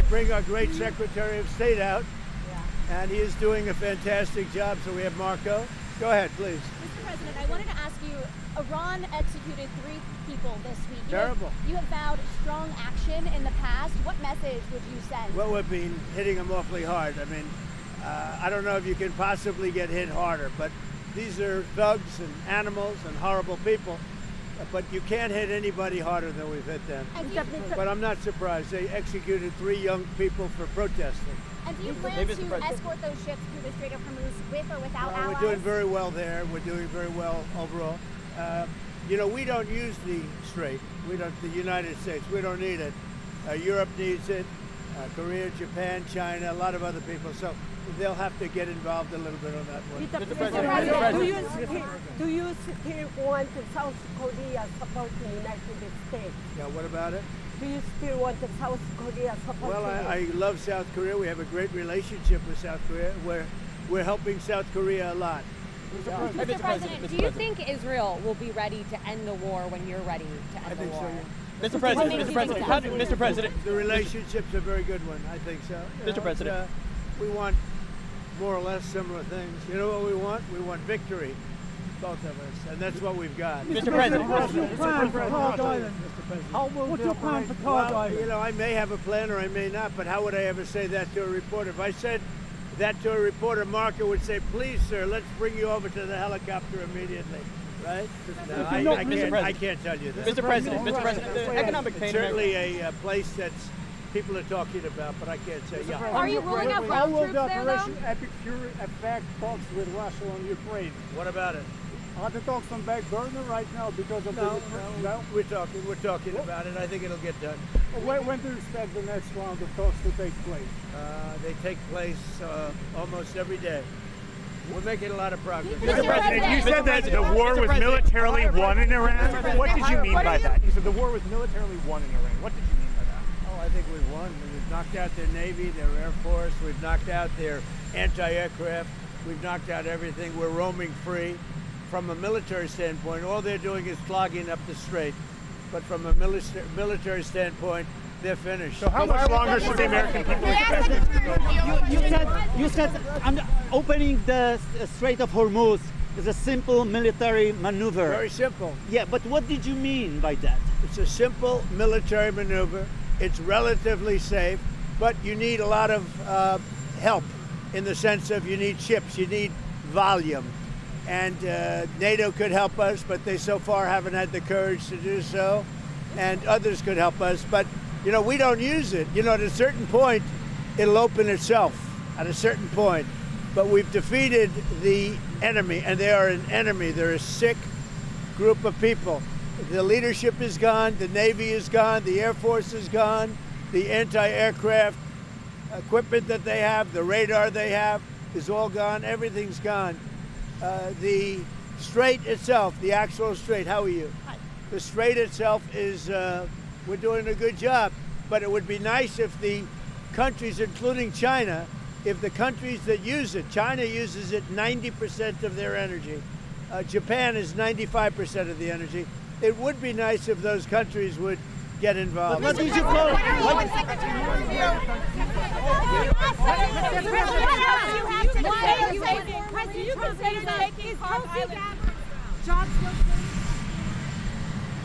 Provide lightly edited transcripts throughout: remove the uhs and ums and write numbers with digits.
bring our great Secretary of State out, and he is doing a fantastic job. So we have Marco. Go ahead, please. Mr. President, I wanted to ask you, Iran executed 3 people this week. Terrible. You have vowed strong action in the past. What message would you send? Well, we've been hitting them awfully hard. I mean, I don't know if you can possibly get hit harder, but these are thugs and animals and horrible people. But you can't hit anybody harder than we've hit them. But I'm not surprised. They executed 3 young people for protesting. And do you plan to escort those ships through the Strait of Hormuz with or without allies? We're doing very well there. We're doing very well overall. You know, we don't use the strait. We don't. The United States. We don't need it. Europe needs it. Korea, Japan, China, a lot of other people. So they'll have to get involved a little bit on that one. Mr. President, do you still want South Korea support the United States? Yeah. What about it? Do you still want South Korea support? Well, I love South Korea. We have a great relationship with South Korea. We're helping South Korea a lot. Mr. President, do you think Israel will be ready to end the war when you're ready to end the war? So, yeah. Mr. President, Mr. President, The relationship's a very good one. I think so. Mr. President. We want more or less similar things. You know what we want? We want victory, both of us, and that's what we've got. Mr. President. What's your plan for Card Island? What's your plan for Card Island? You know, I may have a plan or I may not, but how would I ever say that to a reporter? If I said that to a reporter, Marco would say, "Please, sir, let's bring you over to the helicopter immediately." Right? No, I can't tell you that. Mr. President, the economic pain. It's certainly a place that's people are talking about, but I can't say. Yeah. Are you ruling out ground troops there, though? Epic Fury affect talks with Russia on Ukraine? What about it? Are the talks on back burner right now because of No, the... we're talking about it. I think it'll get done. When do you expect the next round of talks to take place? They take place almost every day. We're making a lot of progress. Mr. President, you said that the war was militarily won in Iran. What did you mean by that? You said the war was militarily won in Iran. What did you mean by that? Oh, I think we've won. We've knocked out their Navy, their Air Force. We've knocked out their anti-aircraft. We've knocked out everything. We're roaming free. From a military standpoint, all they're doing is clogging up the strait. But from a military standpoint, they're finished. So how much longer should the American people expect? You said opening the Strait of Hormuz is a simple military maneuver. Very simple. Yeah, but what did you mean by that? It's a simple military maneuver. It's relatively safe, but you need a lot of help in the sense of you need ships, you need volume. And NATO could help us, but they so far haven't had the courage to do so. And others could help us, but you know, we don't use it. You know, at a certain point, it'll open itself at a certain point. But we've defeated the enemy, and they are an enemy. They're a sick group of people. The leadership is gone, the Navy is gone, the Air Force is gone, the anti-aircraft equipment that they have, the radar they have is all gone, everything's gone. The strait itself, the actual strait, how are you? Hi. The strait itself is, we're doing a good job, but it would be nice if the countries, including China, if the countries that use it, China uses it 90% of their energy, Japan is 95% of the energy. It would be nice if those countries would get involved. What did you call it?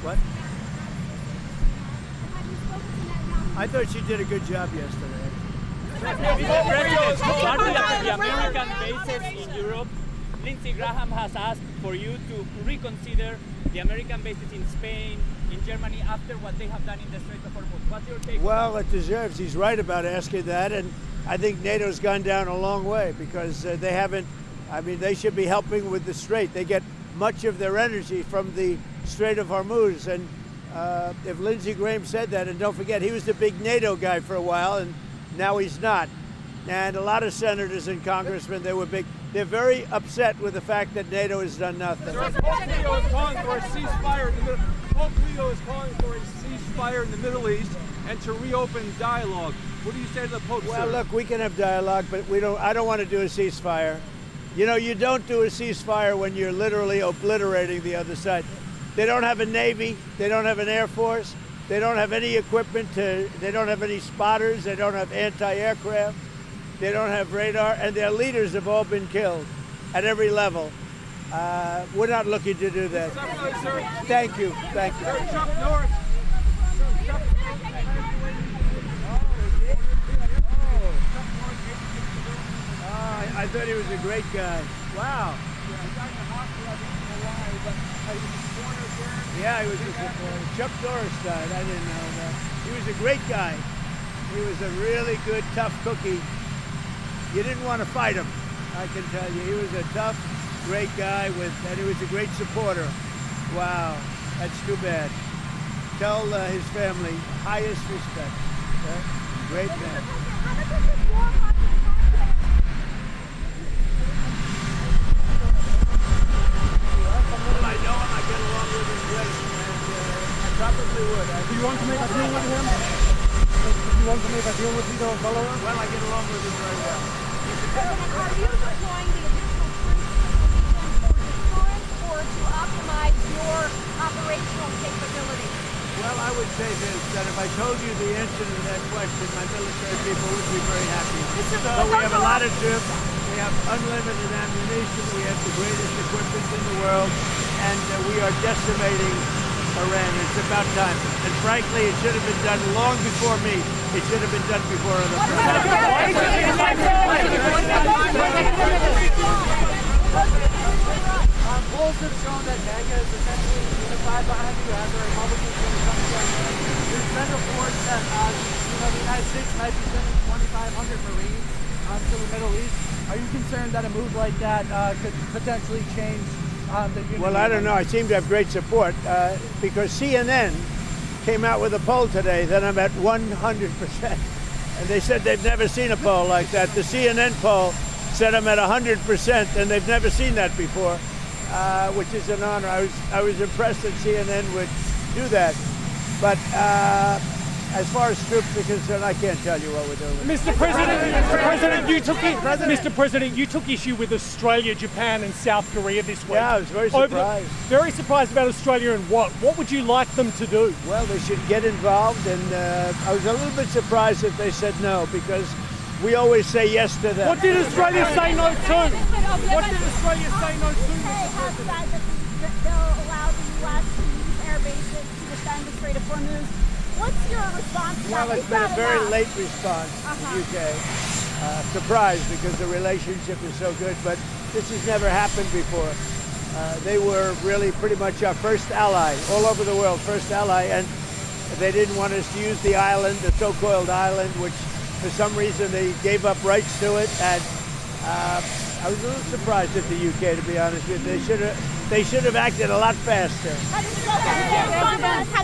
What? I thought she did a good job yesterday. The American bases in Europe, Lindsey Graham has asked for you to reconsider the American bases in Spain, in Germany, after what they have done in the Strait of Hormuz. What's your take? Well, it deserves. He's right about asking that, and I think NATO's gone down a long way because they haven't. I mean, they should be helping with the Strait. They get much of their energy from the Strait of Hormuz, and if Lindsey Graham said that, and don't forget, he was the big NATO guy for a while, and now he's not. And a lot of senators and congressmen, they're very upset with the fact that NATO has done nothing. Pope Leo is calling for a ceasefire in the Middle. Pope Leo is calling for a ceasefire in the Middle East and to reopen dialogue. What do you say to the Pope? Well, sir? look, we can have dialogue, but I don't want to do a ceasefire. You know, you don't do a ceasefire when you're literally obliterating the other side. They don't have a Navy. They don't have an Air Force. They don't have any equipment they don't have any spotters, they don't have anti-aircraft, they don't have radar, and their leaders have all been killed at every level. We're not looking to do that. Thank you. Thank you. Chuck Norris. I thought he was a great guy. Wow. Yeah, he was a supporter. Chuck Norris died. I didn't know that. He was a great guy. He was a really good, tough cookie. You didn't want to fight him, I can tell you. He was a tough, great guy and he was a great supporter. Wow, that's too bad. Tell his family highest respect. Okay? Great man. I know him. I get along with him great, and I probably would. Do you want to make a deal with him? Do you want to make a deal with Vito and Follower? Well, I get along with him very well. Are you deploying the additional troops for deterrence or to optimize your operational capability? Well, I would say this, that if I told you the answer to that question, my military people would be very happy. So we have a lot of troops, we have unlimited ammunition, we have the greatest equipment in the world, and we are decimating Iran. It's about time. And frankly, it should have been done long before me. It should have been done before other Polls have shown that MAGA is essentially unified behind you as a Republican when it comes to Iran. There's been reports that the United States might be sending 2,500 Marines to the Middle East. Are you concerned that a move like that could potentially change the unity? Well, I don't know. I seem to have great support because CNN came out with a poll today that I'm at 100%. And they said they've never seen a poll like that. The CNN poll said I'm at 100%, and they've never seen that before, which is an honor. I was impressed that CNN would do that. But as far as troops are concerned, I can't tell you what we're doing. Mr. President, you took issue with Australia, Japan, and South Korea this week. Yeah, I was very surprised. Very surprised about Australia and what? What would you like them to do? Well, they should get involved, and I was a little bit surprised that they said no, because we always say yes to them. What did Australia say no to? What did Australia say no to? Have said that they'll allow the U.S. to use air bases to defend the Strait of Hormuz. What's your response to that? Well, it's been a very late response in the UK. Surprised because the relationship is so good, but this has never happened before. They were really pretty much our first ally, all over the world, first ally, and they didn't want us to use the island, the so-called island, which for some reason they gave up rights to it, and I was a little surprised at the UK, to be honest with you. They should have acted a lot faster. Have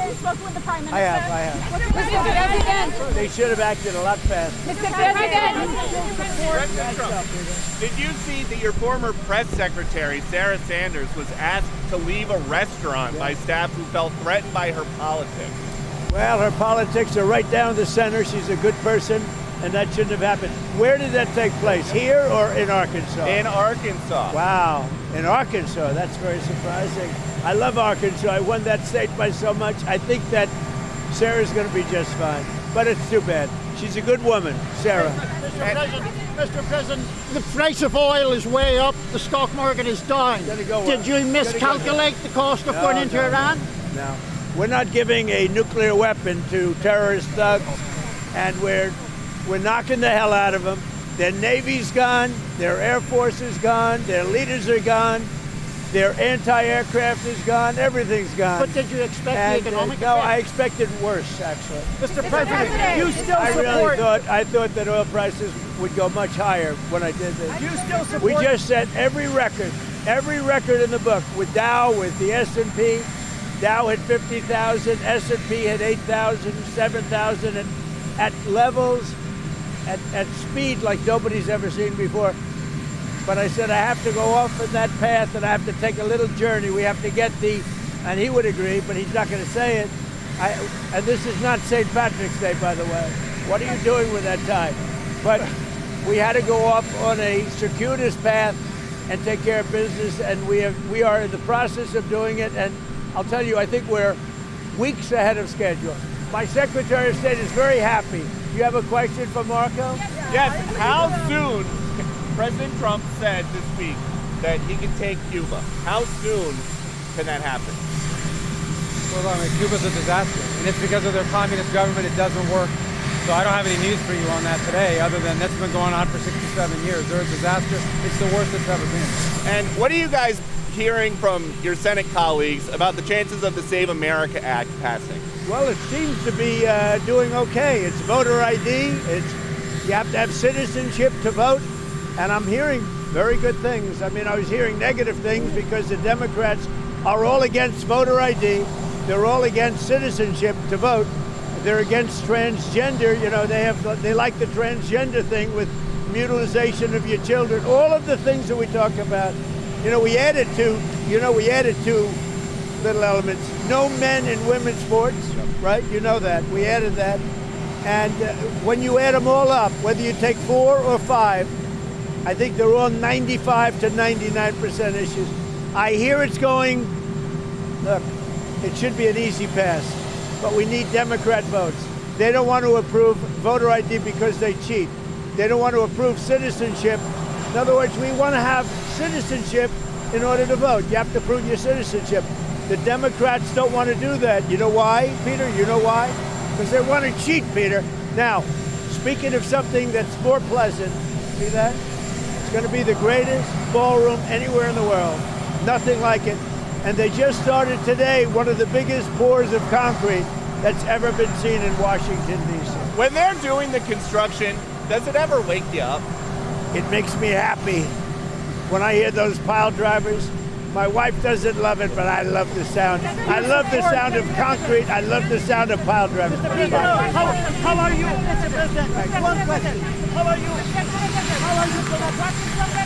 you spoken with the Prime Minister? I have. Mr. President. They should have acted a lot faster. Mr. President. Did you see that your former press secretary, Sarah Sanders, was asked to leave a restaurant by staff who felt threatened by her politics? Well, her politics are right down the center. She's a good person, and that shouldn't have happened. Where did that take place, here or in Arkansas? In Arkansas. Wow, in Arkansas, that's very surprising. I love Arkansas. I won that state by so much. I think that Sarah's going to be just fine, but it's too bad. She's a good woman, Sarah. Mr. President, the price of oil is way up. The stock market is down. Did you miscalculate the cost of going into Iran? No. We're not giving a nuclear weapon to terrorist thugs, and we're knocking the hell out of them. Their Navy's gone, their Air Force is gone, their leaders are gone, their anti-aircraft is gone, everything's gone. But did you expect the economic No, I expected worse, actually. Mr. President, you still I thought that oil prices would go much higher when I did this. You still support? We just set every record in the book with Dow, with the S&P. Dow had 50,000, S&P had 8,000, 7,000, and at levels, at speed like nobody's ever seen before. But I said I have to go off on that path, and I have to take a little journey. We have to get and he would agree, but he's not going to say it. And this is not St. Patrick's Day, by the way. What are you doing with that time? But we had to go off on a circuitous path and take care of business, and we are in the process of doing it. And I'll tell you, I think we're weeks ahead of schedule. My Secretary of State is very happy. You have a question for Marco? Yes, how soon, President Trump said this week that he can take Cuba. How soon can that happen? Well, I mean, Cuba's a disaster, and it's because of their communist government. It doesn't work. So I don't have any news for you on that today, other than that's been going on for 67 years. They're a disaster. It's the worst it's ever been. And what are you guys hearing from your Senate colleagues about the chances of the Save America Act passing? Well, it seems to be doing okay. It's voter ID. You have to have citizenship to vote. And I'm hearing very good things. I mean, I was hearing negative things because the Democrats are all against voter ID. They're all against citizenship to vote. They're against transgender. You know, they like the transgender thing with mutilization of your children. All of the things that we talk about. You know, we added two little elements. No men in women's sports, right? You know that. We added that. And when you add them all up, whether you take 4 or 5, I think they're all 95 to 99% issues. I hear it's going, look, it should be an easy pass, but we need Democrat votes. They don't want to approve voter ID because they cheat. They don't want to approve citizenship. In other words, we want to have citizenship in order to vote. You have to prove your citizenship. The Democrats don't want to do that. You know why, Peter? You know why? Because they want to cheat, Peter. Now, speaking of something that's more pleasant, see that? It's going to be the greatest ballroom anywhere in the world. Nothing like it. And they just started today one of the biggest pours of concrete that's ever been seen in Washington, D.C. When they're doing the construction, does it ever wake you up? It makes me happy when I hear those pile drivers. My wife doesn't love it, but I love the sound. I love the sound of concrete. I love the sound of pile drivers. How are you, Mr. President? One question. How are you? How are you going to practice